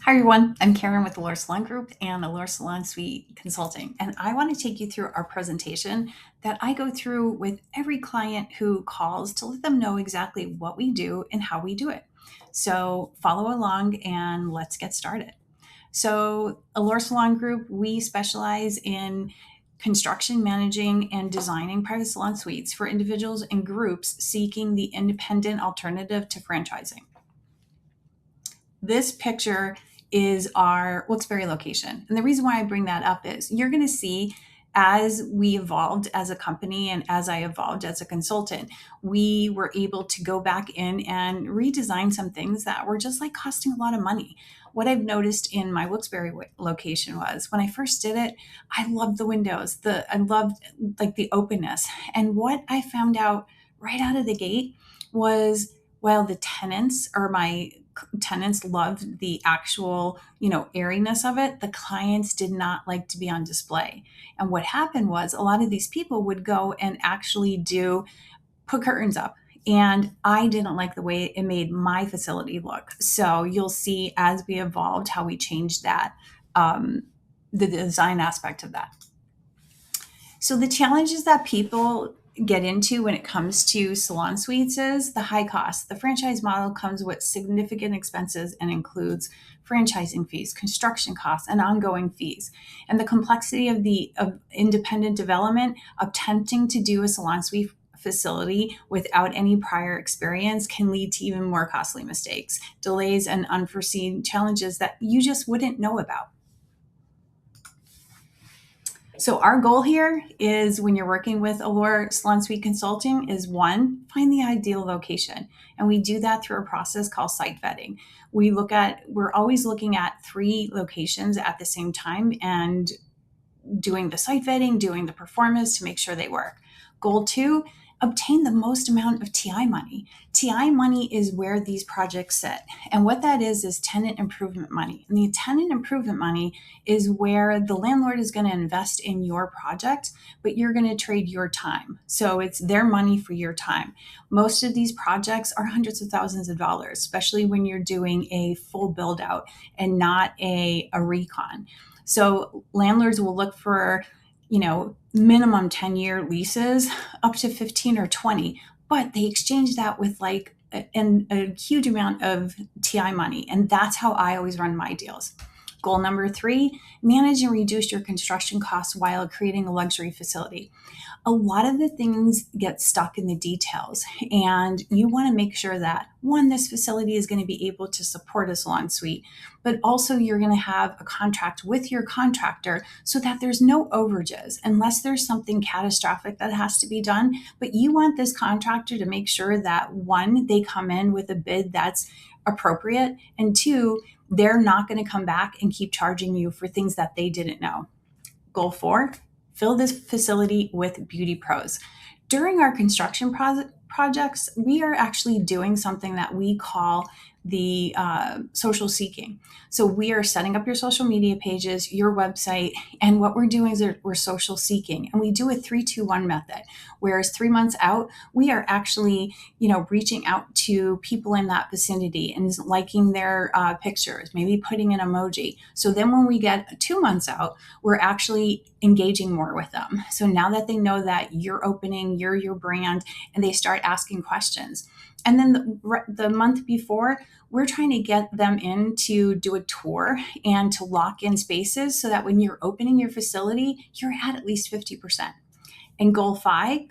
Hi everyone, I'm Karen with Allure Salon Group and Allure Salon Suite Consulting, and I want to take you through our presentation that I go through with every client who calls to let them know exactly what we do and how we do it. So follow along and let's get started. So Allure Salon Group, we specialize in construction, managing, and designing private salon suites for individuals and groups seeking the independent alternative to franchising. This picture is our Wilkes-Barre location. And the reason why I bring that up is you're going to see as we evolved as a company and as I evolved as a consultant, we were able to go back in and redesign some things that were just like costing a lot of money. What I've noticed in my Wilkes-Barre location was when I first did it, I loved the windows. I loved like the openness. And what I found out right out of the gate was while the tenants or my tenants loved the actual, airiness of it, the clients did not like to be on display. And what happened was a lot of these people would go and actually do put curtains up. And I didn't like the way it made my facility look. So you'll see as we evolved how we changed that, the design aspect of that. So the challenges that people get into when it comes to salon suites is the high cost. The franchise model comes with significant expenses and includes franchising fees, construction costs, and ongoing fees. And the complexity of independent development, attempting to do a salon suite facility without any prior experience can lead to even more costly mistakes, delays, and unforeseen challenges that you just wouldn't know about. So our goal here is when you're working with Allure Salon Suite Consulting is one, find the ideal location. And we do that through a process called site vetting. We're always looking at three locations at the same time and doing the site vetting, doing the performance to make sure they work. Goal two, obtain the most amount of TI money. TI money is where these projects sit. And what that is tenant improvement money. And the tenant improvement money is where the landlord is going to invest in your project, but you're going to trade your time. So it's their money for your time. Most of these projects are hundreds of thousands of dollars, especially when you're doing a full build out and not a recon. So landlords will look for, minimum 10-year leases up to 15 or 20, but they exchange that with like a huge amount of TI money. And that's how I always run my deals. Goal number three, manage and reduce your construction costs while creating a luxury facility. A lot of the things get stuck in the details, and you want to make sure that one, this facility is going to be able to support a salon suite, but also you're going to have a contract with your contractor so that there's no overages unless there's something catastrophic that has to be done. But you want this contractor to make sure that one, they come in with a bid that's appropriate, and two, they're not going to come back and keep charging you for things that they didn't know. Goal four, fill this facility with beauty pros. During our construction projects, we are actually doing something that we call the social seeking. So we are setting up your social media pages, your website, and what we're doing is we're social seeking, and we do a 3-2-1 method. Whereas 3 months out, we are actually, reaching out to people in that vicinity and liking their pictures, maybe putting an emoji. So then when we get 2 months out, we're actually engaging more with them. So now that they know that you're opening, you're your brand, and they start asking questions. And then the month before, we're trying to get them in to do a tour and to lock in spaces so that when you're opening your facility, you're at least 50%. And goal five,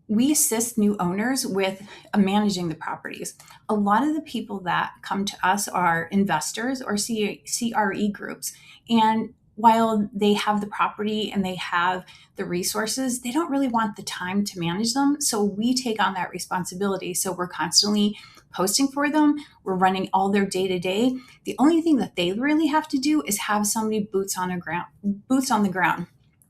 we assist new owners with managing the properties. A lot of the people that come to us are investors or CRE groups. And while they have the property and they have the resources, they don't really want the time to manage them. So we take on that responsibility. So we're constantly posting for them. We're running all their day to day. The only thing that they really have to do is have somebody boots on the ground.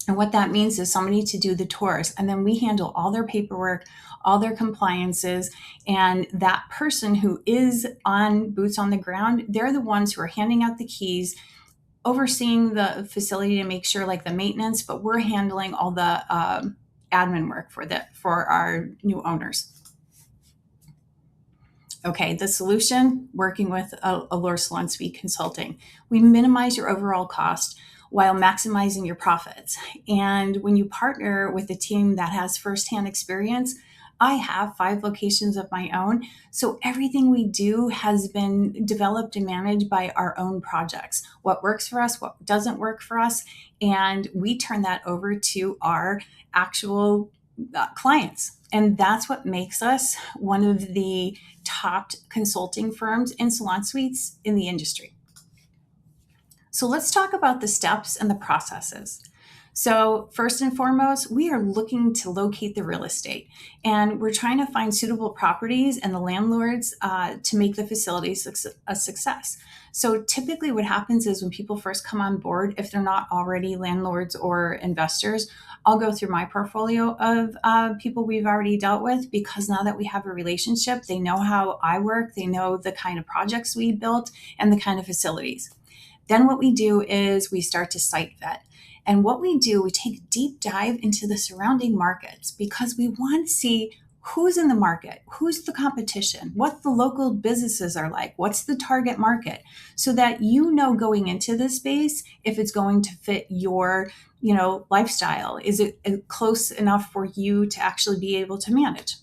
And what that means is somebody to do the tours. And then we handle all their paperwork, all their compliances. And that person who is on boots on the ground, they're the ones who are handing out the keys, overseeing the facility to make sure like the maintenance, but we're handling all the admin work for our new owners. Okay, the solution, working with Allure Salon Suite Consulting. We minimize your overall cost while maximizing your profits. And when you partner with a team that has firsthand experience, I have 5 locations of my own. So everything we do has been developed and managed by our own projects. What works for us, what doesn't work for us. And we turn that over to our actual clients. And that's what makes us one of the top consulting firms in salon suites in the industry. So let's talk about the steps and the processes. So, first and foremost, we are looking to locate the real estate and we're trying to find suitable properties and the landlords to make the facility a success. So, typically, what happens is when people first come on board, if they're not already landlords or investors, I'll go through my portfolio of people we've already dealt with because now that we have a relationship, they know how I work, they know the kind of projects we built, and the kind of facilities. Then what we do is we start to site vet. And what we do, we take a deep dive into the surrounding markets because we want to see who's in the market, who's the competition, what the local businesses are like, what's the target market, so that you know going into this space if it's going to fit your, lifestyle. Is it close enough for you to actually be able to manage?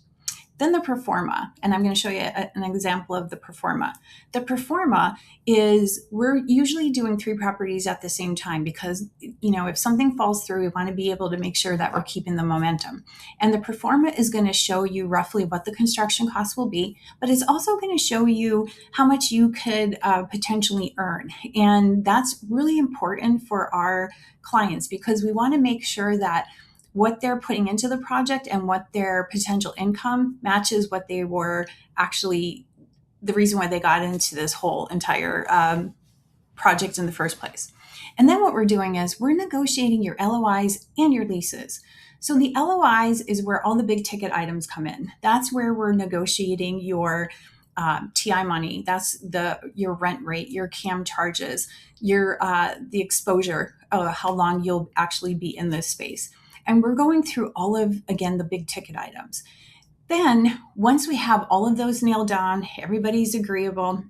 Then the performa, and I'm going to show you an example of the performa. The performa is we're usually doing 3 properties at the same time because, if something falls through, we want to be able to make sure that we're keeping the momentum. And the performa is going to show you roughly what the construction costs will be, but it's also going to show you how much you could potentially earn. And that's really important for our clients because we want to make sure that what they're putting into the project and what their potential income matches what they were actually the reason why they got into this whole entire project in the first place. And then what we're doing is we're negotiating your LOIs and your leases. So the LOIs is where all the big ticket items come in. That's where we're negotiating your TI money. That's your rent rate, your CAM charges, your the exposure, how long you'll actually be in this space. And we're going through all of, again, the big ticket items. Then once we have all of those nailed down, everybody's agreeable,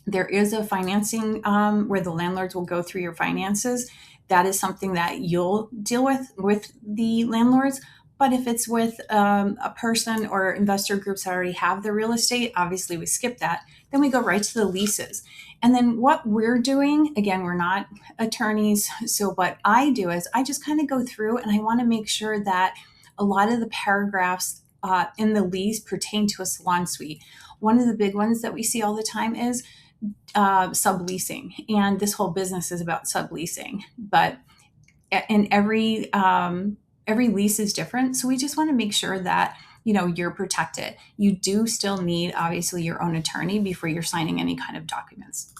there is a financing where the landlords will go through your finances. That is something that you'll deal with the landlords. But if it's with a person or investor groups that already have the real estate, obviously we skip that. Then we go right to the leases. And then what we're doing, again, we're not attorneys. So what I do is I just kind of go through and I want to make sure that a lot of the paragraphs in the lease pertain to a salon suite. One of the big ones that we see all the time is subleasing. And this whole business is about subleasing. But in every lease is different. So we just want to make sure that, you're protected. You do still need, obviously, your own attorney before you're signing any kind of documents.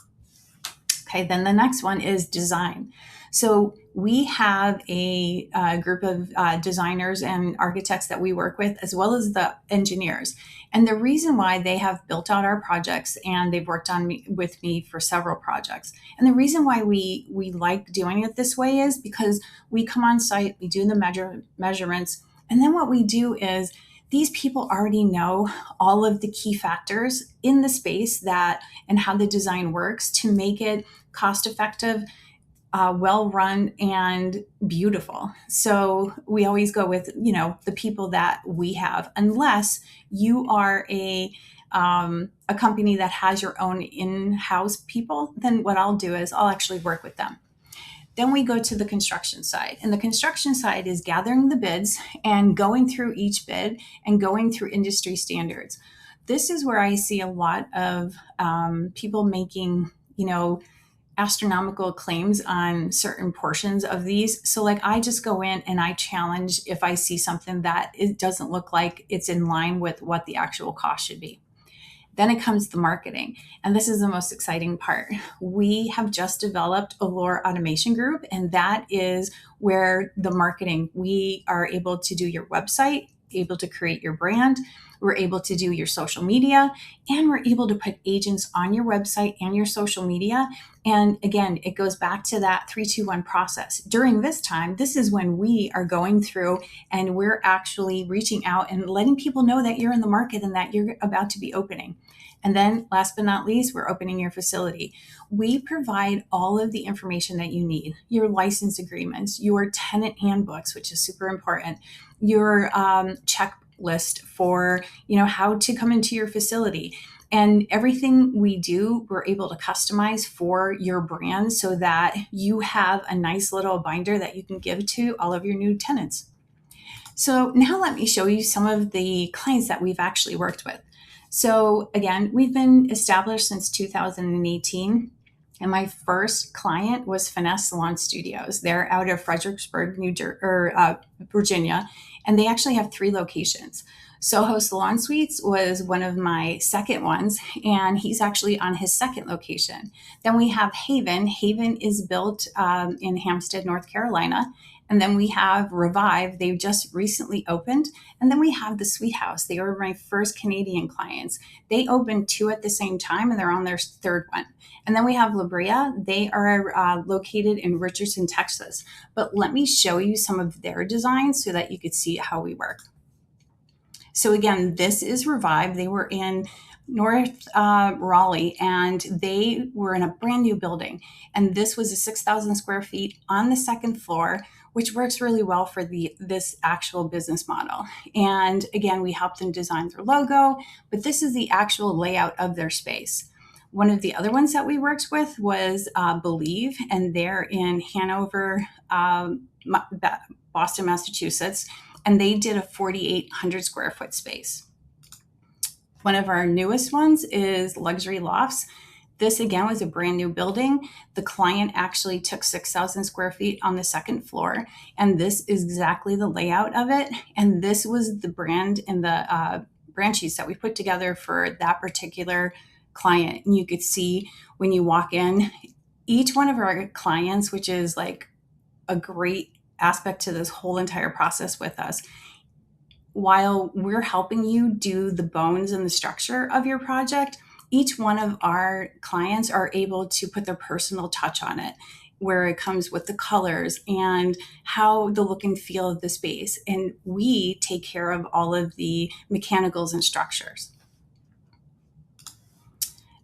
Okay, then the next one is design. So we have a group of designers and architects that we work with, as well as the engineers. And the reason why they have built out our projects and they've worked with me for several projects. And the reason why we like doing it this way is because we come on site, we do the measurements, and then what we do is these people already know all of the key factors in the space and how the design works to make it cost effective, well run, and beautiful. So we always go with the people that we have, unless you are a company that has your own in-house people. Then what I'll do is I'll actually work with them. Then we go to the construction side. And the construction side is gathering the bids and going through each bid and going through industry standards. This is where I see a lot of people making, astronomical claims on certain portions of these. So I just go in and I challenge if I see something that it doesn't look like it's in line with what the actual cost should be. Then it comes the marketing. And this is the most exciting part. We have just developed Allure Automation Group, and that is where the marketing, we are able to do your website, able to create your brand, we're able to do your social media, and we're able to put agents on your website and your social media. And again, it goes back to that 3-2-1 process. During this time, this is when we are going through and we're actually reaching out and letting people know that you're in the market and that you're about to be opening. And then last but not least, we're opening your facility. We provide all of the information that you need, your license agreements, your tenant handbooks, which is super important, your checklist for, how to come into your facility. And everything we do, we're able to customize for your brand so that you have a nice little binder that you can give to all of your new tenants. So now let me show you some of the clients that we've actually worked with. So again, we've been established since 2018. And my first client was Finesse Salon Studios. They're out of Fredericksburg, Virginia, and they actually have 3 locations. Soho Salon Suites was one of my second ones, and he's actually on his second location. Then we have Haven. Haven is built in Hampstead, North Carolina. And then we have Revive. They've just recently opened. And then we have the Sweet House. They were my first Canadian clients. They opened 2 at the same time, and they're on their third one. And then we have La Brea. They are located in Richardson, Texas. But let me show you some of their designs so that you could see how we work. So again, this is Revive. They were in North Raleigh, and they were in a brand new building. And this was a 6,000 square feet on the second floor, which works really well for this actual business model. And again, we helped them design their logo, but this is the actual layout of their space. One of the other ones that we worked with was Believe, and they're in Hanover, Boston, Massachusetts, and they did a 4,800 square foot space. One of our newest ones is Luxury Lofts. This again was a brand new building. The client actually took 6,000 square feet on the second floor, and this is exactly the layout of it. And this was the brand and the brand sheets that we put together for that particular client. And you could see when you walk in, each one of our clients, which is like a great aspect to this whole entire process with us, while we're helping you do the bones and the structure of your project, each one of our clients are able to put their personal touch on it, where it comes with the colors and how the look and feel of the space. And we take care of all of the mechanicals and structures.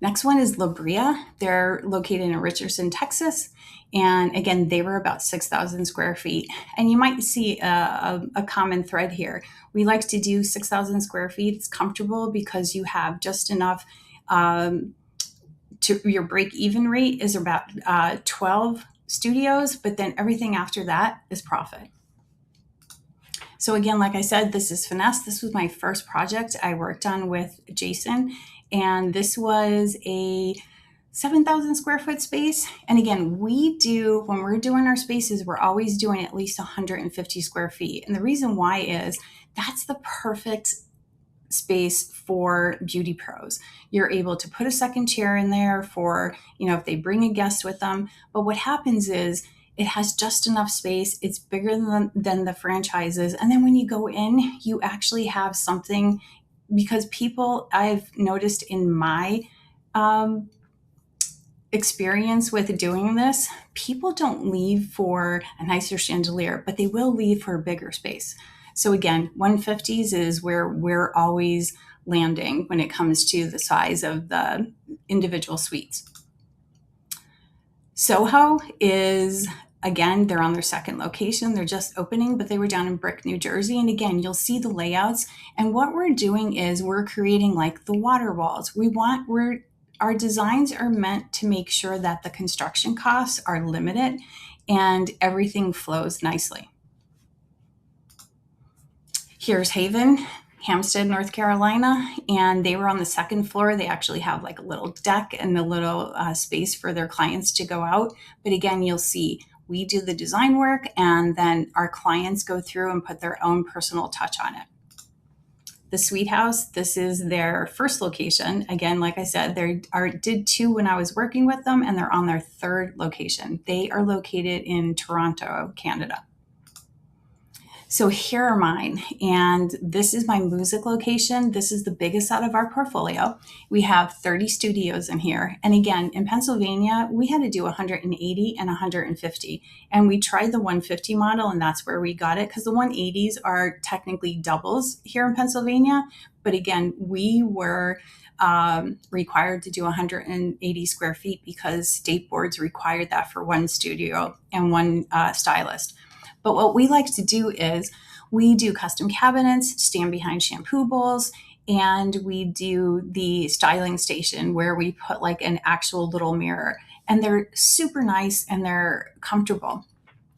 Next one is La Brea. They're located in Richardson, Texas. And again, they were about 6,000 square feet. And you might see a common thread here. We like to do 6,000 square feet. It's comfortable because you have just enough your break-even rate is about 12 studios, but then everything after that is profit. So again, like I said, this is Finesse. This was my first project I worked on with Jason. And this was a 7,000 square foot space. And again, when we're doing our spaces, we're always doing at least 150 square feet. And the reason why is that's the perfect space for beauty pros. You're able to put a second chair in there for, if they bring a guest with them. But what happens is it has just enough space. It's bigger than the franchises. And then when you go in, you actually have something, because people, I've noticed in my experience with doing this, people don't leave for a nicer chandelier, but they will leave for a bigger space. So again, 150s is where we're always landing when it comes to the size of the individual suites. Soho is, again, they're on their second location. They're just opening, but they were down in Brick, New Jersey. And again, you'll see the layouts. And what we're doing is we're creating like the water walls. Our designs are meant to make sure that the construction costs are limited and everything flows nicely. Here's Haven, Hampstead, North Carolina, and they were on the second floor. They actually have like a little deck and a little space for their clients to go out. But again, you'll see we do the design work, and then our clients go through and put their own personal touch on it. The Sweet House, this is their first location. Again, like I said, did 2 when I was working with them, and they're on their third location. They are located in Toronto, Canada. So here are mine, and this is my music location. This is the biggest out of our portfolio. We have 30 studios in here. And again, in Pennsylvania, we had to do 180 and 150. And we tried the 150 model, and that's where we got it because the 180s are technically doubles here in Pennsylvania. But again, we were required to do 180 square feet because state boards required that for one studio and one stylist. But what we like to do is we do custom cabinets, stand behind shampoo bowls, and we do the styling station where we put like an actual little mirror. And they're super nice and they're comfortable.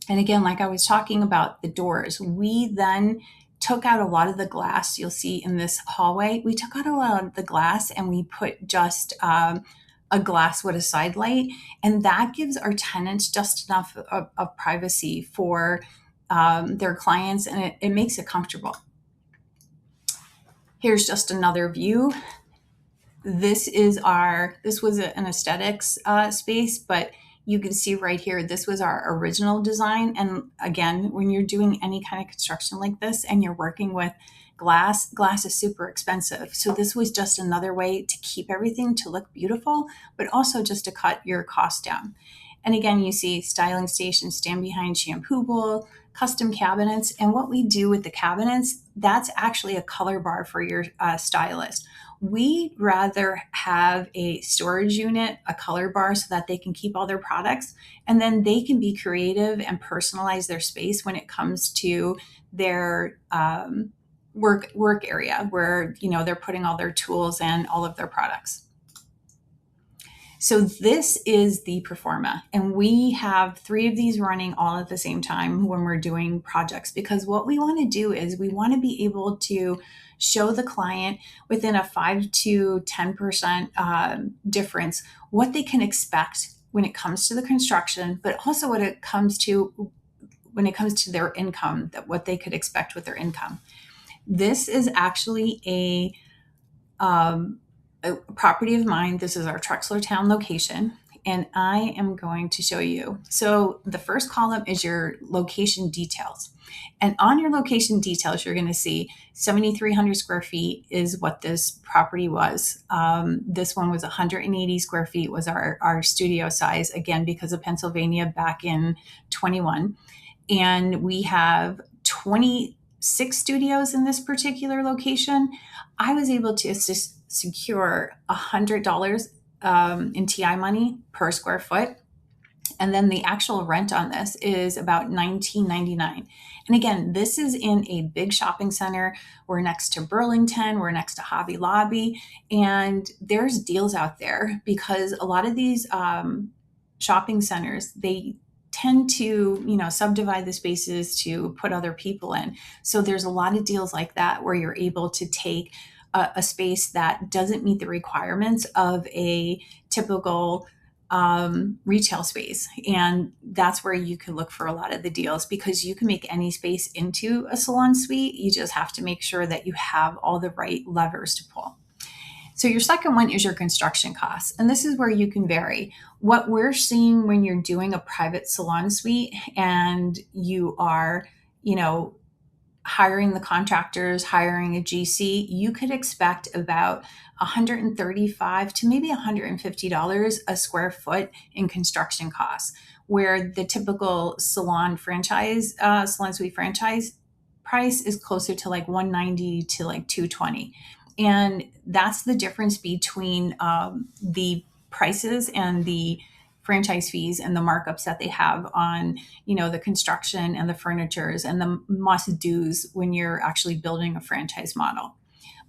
And again, like I was talking about the doors, we then took out a lot of the glass you'll see in this hallway. We took out a lot of the glass and we put just a glass with a side light. And that gives our tenants just enough of privacy for their clients, and it makes it comfortable. Here's just another view. This was an aesthetics space, but you can see right here, this was our original design. And again, when you're doing any kind of construction like this and you're working with glass is super expensive. So this was just another way to keep everything to look beautiful, but also just to cut your costs down. And again, you see styling station, stand behind shampoo bowl, custom cabinets. And what we do with the cabinets, that's actually a color bar for your stylist. We'd rather have a storage unit, a color bar, so that they can keep all their products, and then they can be creative and personalize their space when it comes to their work area where they're putting all their tools and all of their products. So this is the Performa, and we have 3 of these running all at the same time when we're doing projects, because what we want to do is we want to be able to show the client within a 5 to 10% difference what they can expect when it comes to the construction, but also when it comes to their income, that what they could expect with their income. This is actually a property of mine. This is our Trexlertown location, and I am going to show you. So the first column is your location details. And on your location details, you're going to see 7,300 square feet is what this property was. This one was 180 square feet was our studio size, again, because of Pennsylvania back in 21. And we have 26 studios in this particular location. I was able to secure $100 in TI money per square foot. And then the actual rent on this is about $19.99. And again, this is in a big shopping center. We're next to Burlington, we're next to Hobby Lobby, and there's deals out there because a lot of these shopping centers, they tend to, subdivide the spaces to put other people in. So there's a lot of deals like that where you're able to take a space that doesn't meet the requirements of a typical retail space. And that's where you can look for a lot of the deals, because you can make any space into a salon suite. You just have to make sure that you have all the right levers to pull. So your second one is your construction costs. And this is where you can vary. What we're seeing when you're doing a private salon suite and you are, hiring the contractors, hiring a GC, you could expect about $135 to maybe $150 a square foot in construction costs, where the typical salon suite franchise price is closer to like $190 to like $220. And that's the difference between the prices and the franchise fees and the markups that they have on, the construction and the furnitures and the must-dos when you're actually building a franchise model.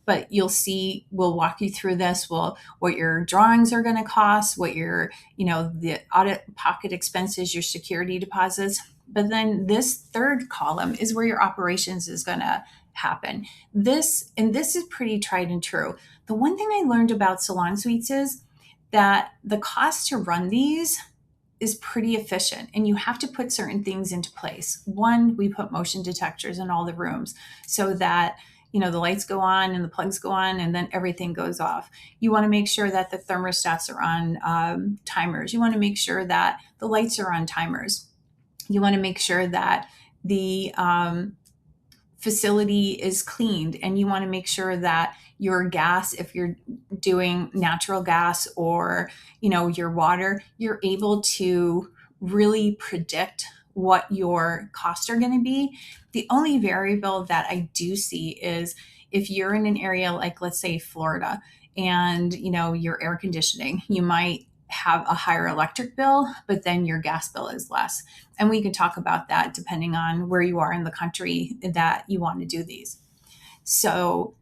But you'll see, we'll walk you through this, what your drawings are going to cost, what your, the out-of-pocket expenses, your security deposits. But then this third column is where your operations is going to happen. This is pretty tried and true. The one thing I learned about salon suites is that the cost to run these is pretty efficient, and you have to put certain things into place. One, we put motion detectors in all the rooms so that the lights go on and the plugs go on and then everything goes off. You want to make sure that the thermostats are on timers. You want to make sure that the lights are on timers. You want to make sure that the facility is cleaned, and you want to make sure that your gas, if you're doing natural gas, or your water, you're able to really predict what your costs are going to be. The only variable that I do see is if you're in an area like, let's say, Florida, and your air conditioning, you might have a higher electric bill, but then your gas bill is less. And we can talk about that depending on where you are in the country that you want to do these. So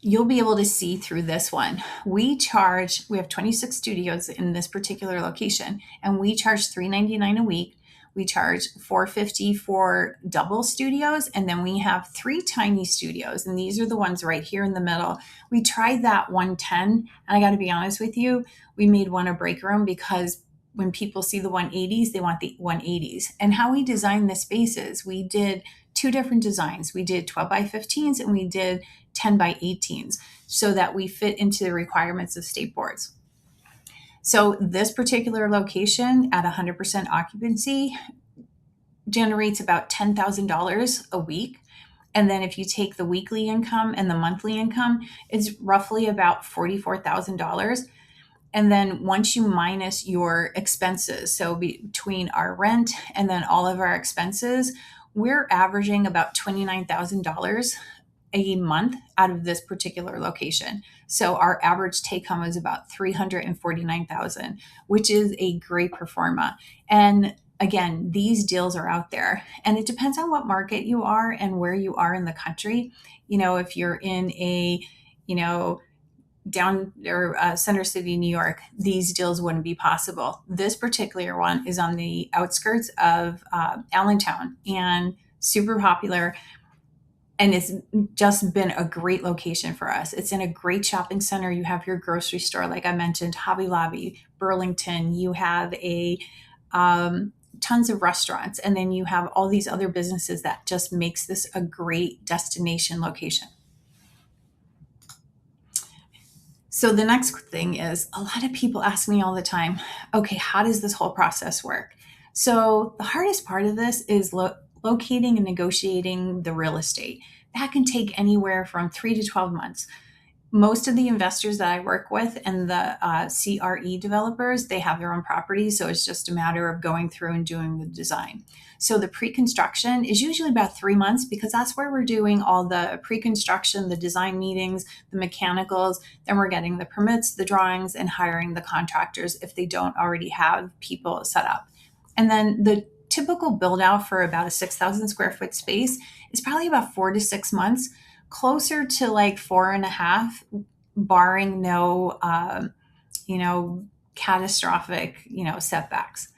you'll be able to see through this one. We have 26 studios in this particular location, and we charge $399 a week. We charge $450 for double studios, and then we have 3 tiny studios, and these are the ones right here in the middle. We tried that 110, and I got to be honest with you, we made one a break room, because when people see the 180s, they want the 180s. And how we designed the spaces, we did 2 different designs. We did 12 by 15s, and we did 10 by 18s, so that we fit into the requirements of state boards. So this particular location at 100% occupancy generates about $10,000 a week. And then if you take the weekly income and the monthly income, it's roughly about $44,000. And then once you minus your expenses, so between our rent and then all of our expenses, we're averaging about $29,000 a month out of this particular location. So our average take home is about $349,000, which is a great performa. And again, these deals are out there, and it depends on what market you are and where you are in the country. If you're in a, down or Center City, New York, these deals wouldn't be possible. This particular one is on the outskirts of Allentown, and super popular. And it's just been a great location for us. It's in a great shopping center. You have your grocery store, like I mentioned, Hobby Lobby, Burlington. You have tons of restaurants, and then you have all these other businesses that just makes this a great destination location. So the next thing is, a lot of people ask me all the time, okay, how does this whole process work? So the hardest part of this is locating and negotiating the real estate. That can take anywhere from 3 to 12 months. Most of the investors that I work with and the CRE developers, they have their own properties. So it's just a matter of going through and doing the design. So the pre-construction is usually about 3 months, because that's where we're doing all the pre-construction, the design meetings, the mechanicals. Then we're getting the permits, the drawings, and hiring the contractors if they don't already have people set up. And then the typical build out for about a 6,000 square foot space is probably about 4 to 6 months, closer to like 4.5, barring no, catastrophic, setbacks.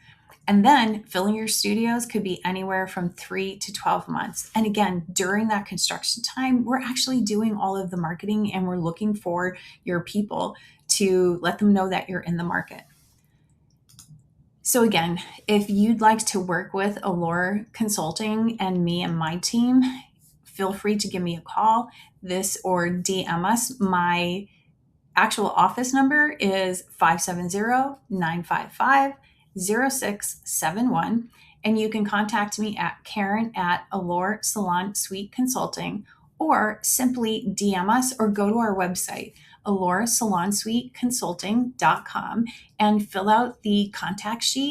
And then filling your studios could be anywhere from 3 to 12 months. And again, during that construction time, we're actually doing all of the marketing, and we're looking for your people to let them know that you're in the market. So again, if you'd like to work with Allure Consulting and me and my team, feel free to give me a call, or DM us. My actual office number is 570-955-0671. And you can contact me at Karen at Allure Salon Suite Consulting, or simply DM us or go to our website, alluresalonsuiteconsulting.com, and fill out the contact sheet